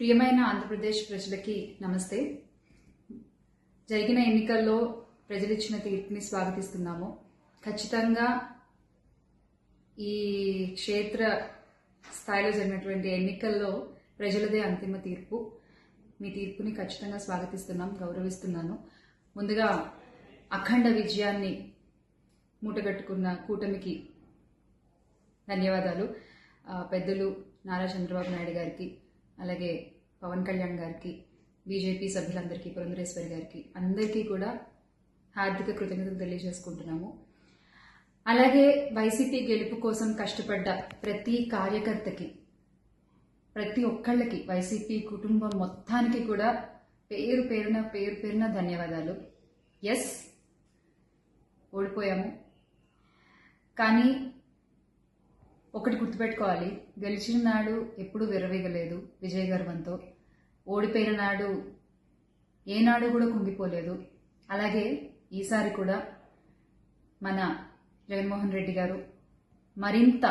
ప్రియమైన ఆంధ్రప్రదేశ్ ప్రజలకి నమస్తే. జరిగిన ఎన్నికల్లో ప్రజలిచ్చిన తీర్పుని స్వాగతిస్తున్నాము. ఖచ్చితంగా ఈ క్షేత్ర స్థాయిలో జరిగినటువంటి ఎన్నికల్లో ప్రజలదే అంతిమ తీర్పు. మీ తీర్పుని ఖచ్చితంగా స్వాగతిస్తున్నాం, గౌరవిస్తున్నాను. ముందుగా అఖండ విజయాన్ని మూటగట్టుకున్న కూటమికి ధన్యవాదాలు. పెద్దలు నారా చంద్రబాబు నాయుడు గారికి, అలాగే పవన్ కళ్యాణ్ గారికి, బీజేపీ సభ్యులందరికీ, పురంధరేశ్వరి గారికి, అందరికీ కూడా హార్దిక కృతజ్ఞతలు తెలియజేసుకుంటున్నాము. అలాగే వైసీపీ గెలుపు కోసం కష్టపడ్డ ప్రతి కార్యకర్తకి, ప్రతి ఒక్కళ్ళకి, వైసీపీ కుటుంబం మొత్తానికి కూడా పేరు పేరున ధన్యవాదాలు. ఎస్, ఓడిపోయాము, కానీ ఒకటి గుర్తుపెట్టుకోవాలి, గెలిచిన నాడు ఎప్పుడూ విర్రవీగలేదు విజయ గర్వంతో. ఓడిపోయిన నాడు ఏనాడు కూడా కుంగిపోలేదు. అలాగే ఈసారి కూడా మన జగన్మోహన్ రెడ్డి గారు మరింత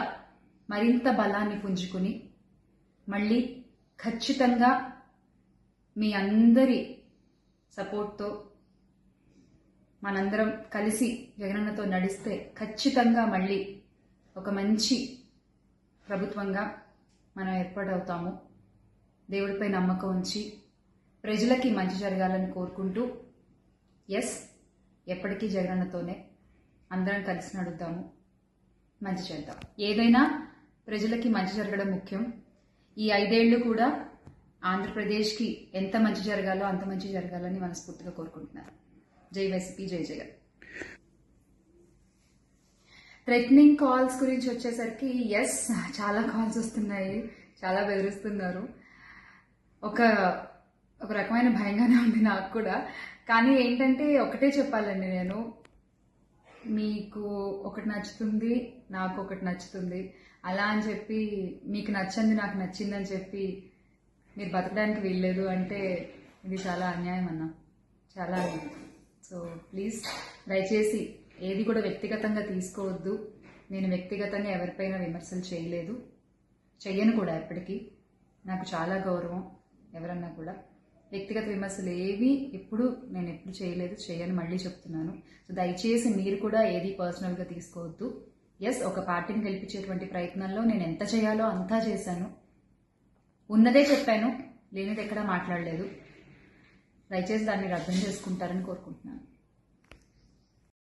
బలాన్ని పుంజుకుని మళ్ళీ ఖచ్చితంగా మీ అందరి సపోర్ట్తో మనందరం కలిసి జగనన్నతో నడిస్తే ఖచ్చితంగా మళ్ళీ ఒక మంచి ప్రభుత్వంగా మనం ఏర్పాటవుతాము. దేవుడిపై నమ్మకం ఉంచి ప్రజలకి మంచి జరగాలని కోరుకుంటూ, ఎస్, ఎప్పటికీ జగనన్నతోనే అందరం కలిసి నడుద్దాము, మంచి చేద్దాం. ఏదైనా ప్రజలకి మంచి జరగడం ముఖ్యం. ఈ 5 ఏళ్లు కూడా ఆంధ్రప్రదేశ్కి ఎంత మంచి జరగాలో అంత మంచి జరగాలని మనస్ఫూర్తిగా కోరుకుంటున్నాను. జై వైసీపీ, జై జగన్. థ్రెటనింగ్ కాల్స్ గురించి వచ్చేసరికి, ఎస్, చాలా కాల్స్ వస్తున్నాయి, చాలా బెదిరిస్తున్నారు. ఒక రకమైన భయంగానే ఉంది నాకు కూడా. కానీ ఏంటంటే ఒకటే చెప్పాలండి, నేను మీకు ఒకటి నచ్చుతుంది, నాకు ఒకటి నచ్చుతుంది, అలా అని చెప్పి మీకు నచ్చింది నాకు నచ్చిందని చెప్పి మీరు బతకడానికి వీల్లేదు అంటే ఇది చాలా అన్యాయం అన్న, చాలా అన్యాయం. సో ప్లీజ్, దయచేసి ఏది కూడా వ్యక్తిగతంగా తీసుకోవద్దు. నేను వ్యక్తిగతంగా ఎవరిపైన విమర్శలు చేయలేదు, చెయ్యను కూడా. ఎప్పటికీ నాకు చాలా గౌరవం. ఎవరన్నా కూడా వ్యక్తిగత విమర్శలు ఏవి నేను ఎప్పుడు చేయలేదు, చేయను, మళ్ళీ చెప్తున్నాను. సో దయచేసి మీరు కూడా ఏది పర్సనల్గా తీసుకోవద్దు. ఎస్, ఒక పార్టీని గెలిపించేటువంటి ప్రయత్నంలో నేను ఎంత చేయాలో అంతా చేశాను, ఉన్నదే చెప్పాను, లేనిది ఎక్కడా మాట్లాడలేదు. దయచేసి దాన్ని అర్థం చేసుకుంటారని కోరుకుంటున్నాను.